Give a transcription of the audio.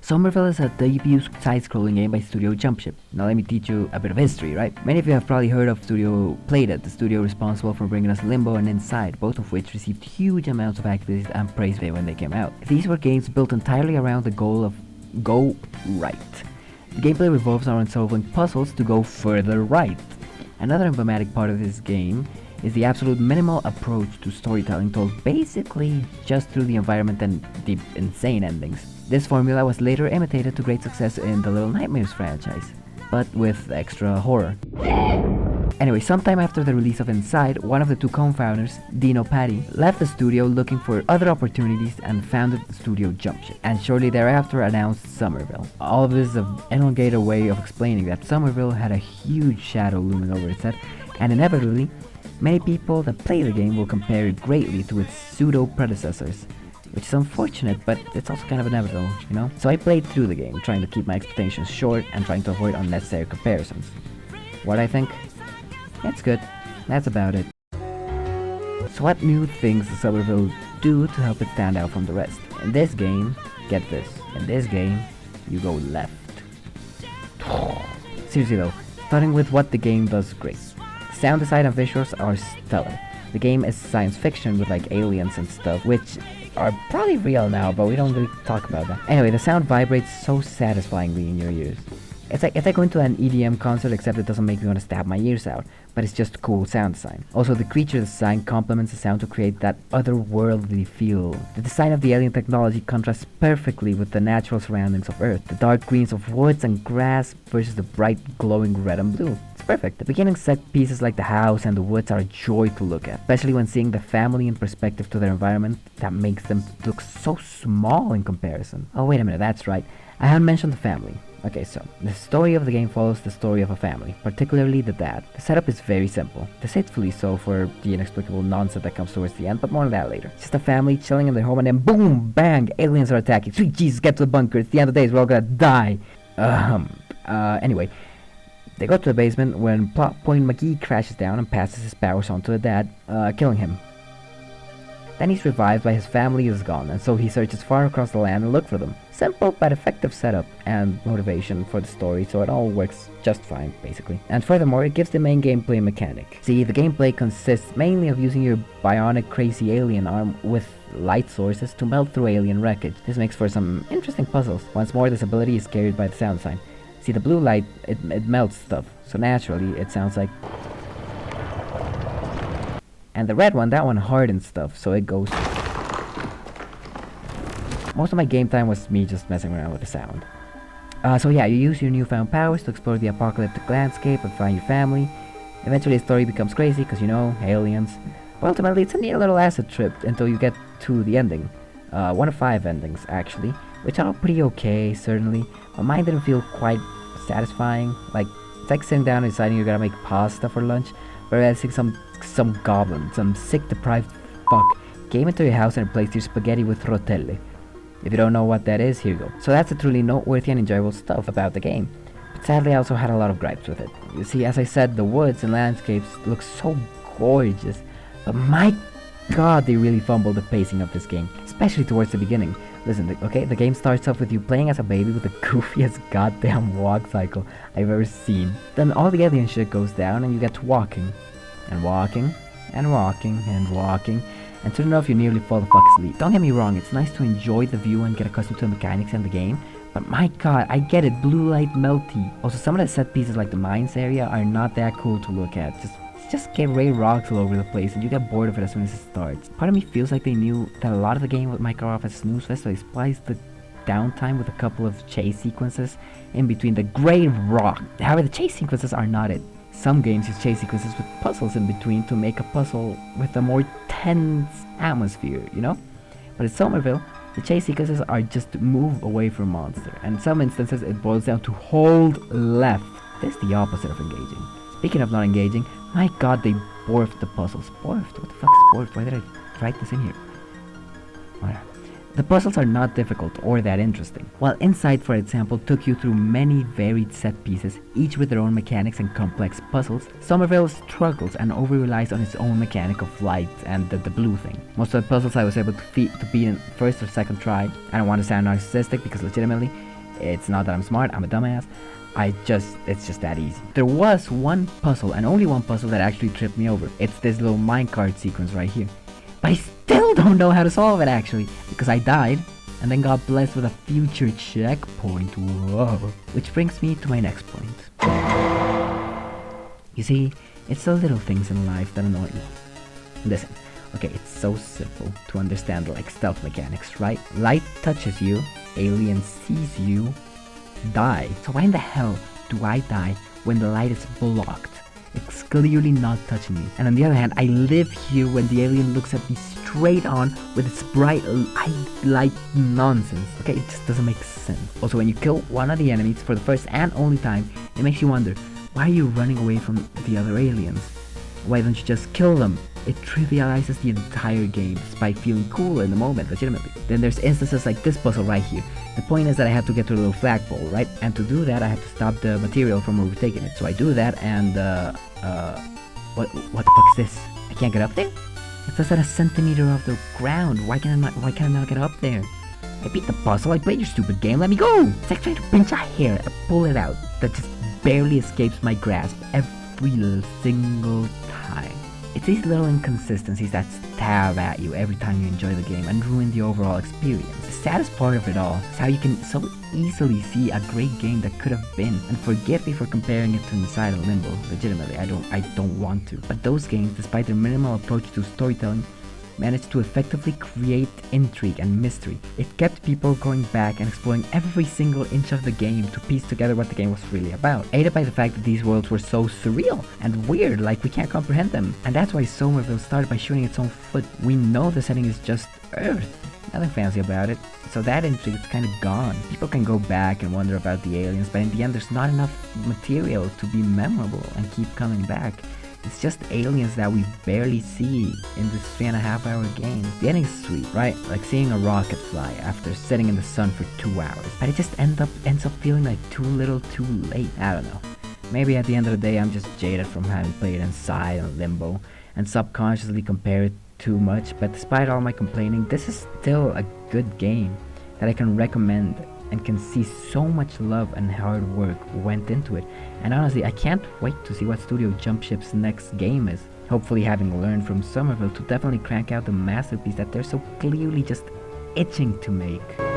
Somerville is a debut side-scrolling game by studio Jumpship. Now let me teach you a bit of history, right? Many of you have probably heard of Studio Plated, the studio responsible for bringing us Limbo and Inside, both of which received huge amounts of accolades and praise when they came out. These were games built entirely around the goal of go right. The gameplay revolves around solving puzzles to go further right. Another emblematic part of this game is the absolute minimal approach to storytelling told basically just through the environment and the insane endings. This formula was later imitated to great success in the Little Nightmares franchise, but with extra horror. Anyway, sometime after the release of Inside, one of the two co-founders, Dino Patti, left the studio looking for other opportunities and founded Studio Jumpship, and shortly thereafter announced Somerville. All of this is an elongated way of explaining that Somerville had a huge shadow looming over its head, and inevitably, many people that play the game will compare it greatly to its pseudo-predecessors, which is unfortunate, but it's also kind of inevitable, you know? So I played through the game, trying to keep my expectations short and trying to avoid unnecessary comparisons. What I think? It's good. That's about it. So what new things does Somerville do to help it stand out from the rest? In this game, get this, in this game, you go left. Seriously though, starting with what the game does great. Sound design and visuals are stellar. The game is science fiction with like aliens and stuff, which are probably real now, but we don't really talk about that. Anyway, the sound vibrates so satisfyingly in your ears. It's like going to an EDM concert, except it doesn't make me want to stab my ears out, but it's just cool sound design. Also, the creature design complements the sound to create that otherworldly feel. The design of the alien technology contrasts perfectly with the natural surroundings of Earth, the dark greens of woods and grass versus the bright glowing red and blue. It's perfect. The beginning set pieces like the house and the woods are a joy to look at, especially when seeing the family in perspective to their environment that makes them look so small in comparison. Oh wait a minute, that's right. I haven't mentioned the family. Okay, so the story of the game follows the story of a family, particularly the dad. The setup is very simple, deceitfully so for the inexplicable nonsense that comes towards the end, but more on that later. It's just a family chilling in their home and then boom, bang, aliens are attacking. Sweet Jesus, get to the bunker, it's the end of the days, we're all gonna die. Anyway, they go to the basement when Plot Point McGee crashes down and passes his powers on to the dad, killing him. Then he's revived but his family is gone, and so he searches far across the land and looks for them. Simple but effective setup and motivation for the story, so it all works just fine, basically. And furthermore, it gives the main gameplay mechanic. See, the gameplay consists mainly of using your bionic crazy alien arm with light sources to melt through alien wreckage. This makes for some interesting puzzles. Once more, this ability is carried by the sound design. See, the blue light, it melts stuff, so naturally it sounds like... And the red one, that one hardens stuff, so it goes... Most of my game time was me just messing around with the sound. So yeah, you use your newfound powers to explore the apocalyptic landscape and find your family. Eventually the story becomes crazy, because you know, aliens. But ultimately it's a neat little acid trip until you get to the ending. One of 5 endings, actually, which are pretty okay, certainly. But mine didn't feel quite satisfying. Like, it's like sitting down and deciding you're gonna make pasta for lunch, whereas some goblin, some sick deprived fuck, came into your house and replaced your spaghetti with rotelle. If you don't know what that is, here you go. So that's the truly noteworthy and enjoyable stuff about the game. But sadly I also had a lot of gripes with it. You see, as I said, the woods and landscapes look so gorgeous, but my god, they really fumbled the pacing of this game, especially towards the beginning. Listen, the game starts off with you playing as a baby with the goofiest goddamn walk cycle I've ever seen. Then all the alien shit goes down and you get to walking. And walking, and walking, and walking, and soon enough you nearly fall the fuck asleep. Don't get me wrong, it's nice to enjoy the view and get accustomed to the mechanics in the game, but my god, I get it, blue light melty. Also, some of the set pieces like the mines area are not that cool to look at. Just get ray rocks all over the place and you get bored of it as soon as it starts. Part of me feels like they knew that a lot of the game would might go off as snooze fest, so they spliced the downtime with a couple of chase sequences in between the great rock. However, the chase sequences are not it. Some games use chase sequences with puzzles in between to make a puzzle with a more tense atmosphere, you know? But in Somerville, the chase sequences are just to move away from monster, and in some instances it boils down to hold left. This is the opposite of engaging. Speaking of not engaging, my god, they borfed the puzzles. Borfed? What the fuck is borfed? Why did I write this in here? Whatever. The puzzles are not difficult or that interesting. While Inside, for example, took you through many varied set pieces, each with their own mechanics and complex puzzles, Somerville struggles and over-relies on its own mechanic of light and the blue thing. Most of the puzzles I was able to beat in first or second try. I don't want to sound narcissistic because legitimately, It's not that I'm smart, I'm a dumbass. It's just that easy. There was one puzzle, and only one puzzle, that actually tripped me over. It's this little minecart sequence right here. But I still don't know how to solve it, actually, because I died, and then got blessed with a future checkpoint. Whoa. Which brings me to my next point. You see, it's the little things in life that annoy me. Listen, okay, it's so simple to understand, like stealth mechanics, right? Light touches you, alien sees you, die. So why in the hell do I die when the light is blocked? It's clearly not touching me. And on the other hand, I live here when the alien looks at me straight on with its bright light nonsense. Okay, it just doesn't make sense. Also, when you kill one of the enemies for the first and only time, it makes you wonder, why are you running away from the other aliens? Why don't you just kill them? It trivializes the entire game despite feeling cool in the moment, legitimately. Then there's instances like this puzzle right here. The point is that I have to get to a little flagpole, right? And to do that, I have to stop the material from overtaking it. So I do that, and what the fuck is this? I can't get up there? It says at a centimeter off the ground. Why can I not get up there? I beat the puzzle. I played your stupid game. Let me go. It's like trying to pinch a hair and pull it out. That just barely escapes my grasp every single time. It's these little inconsistencies that stab at you every time you enjoy the game and ruin the overall experience. The saddest part of it all is how you can so easily see a great game that could have been, and forgive me for comparing it to Inside and Limbo, legitimately, I don't want to. But those games, despite their minimal approach to storytelling, managed to effectively create intrigue and mystery. It kept people going back and exploring every single inch of the game to piece together what the game was really about, aided by the fact that these worlds were so surreal and weird, like we can't comprehend them. And that's why Somerville started by shooting its own foot. We know the setting is just Earth, nothing fancy about it, so that intrigue is kind of gone. People can go back and wonder about the aliens, but in the end there's not enough material to be memorable and keep coming back. It's just aliens that we barely see in this 3.5-hour game. The ending's sweet, right? Like seeing a rocket fly after sitting in the sun for 2 hours. But it just ends up feeling like too little too late. I don't know. Maybe at the end of the day I'm just jaded from having played Inside and Limbo and subconsciously compare it too much. But despite all my complaining, this is still a good game that I can recommend and can see so much love and hard work went into it. And honestly, I can't wait to see what Studio Jumpship's next game is. Hopefully having learned from Somerville to definitely crank out the masterpiece that they're so clearly just itching to make.